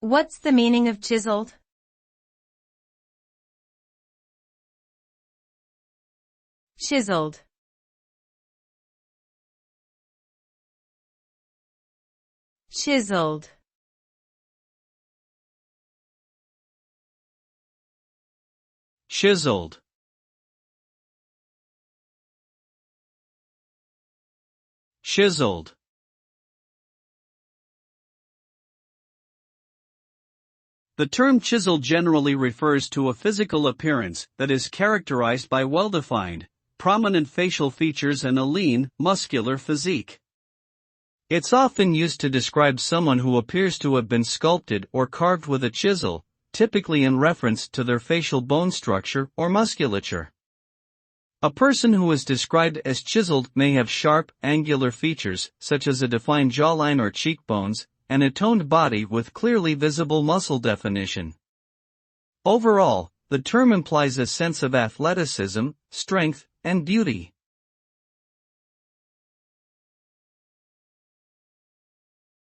What's the meaning of chiseled? Chiseled. Chiseled. Chiseled. Chiseled. The term chiseled generally refers to a physical appearance that is characterized by well-defined, prominent facial features and a lean, muscular physique. It's often used to describe someone who appears to have been sculpted or carved with a chisel, typically in reference to their facial bone structure or musculature. A person who is described as chiseled may have sharp, angular features, such as a defined jawline or cheekbones, and a toned body with clearly visible muscle definition. Overall, the term implies a sense of athleticism, strength, and beauty.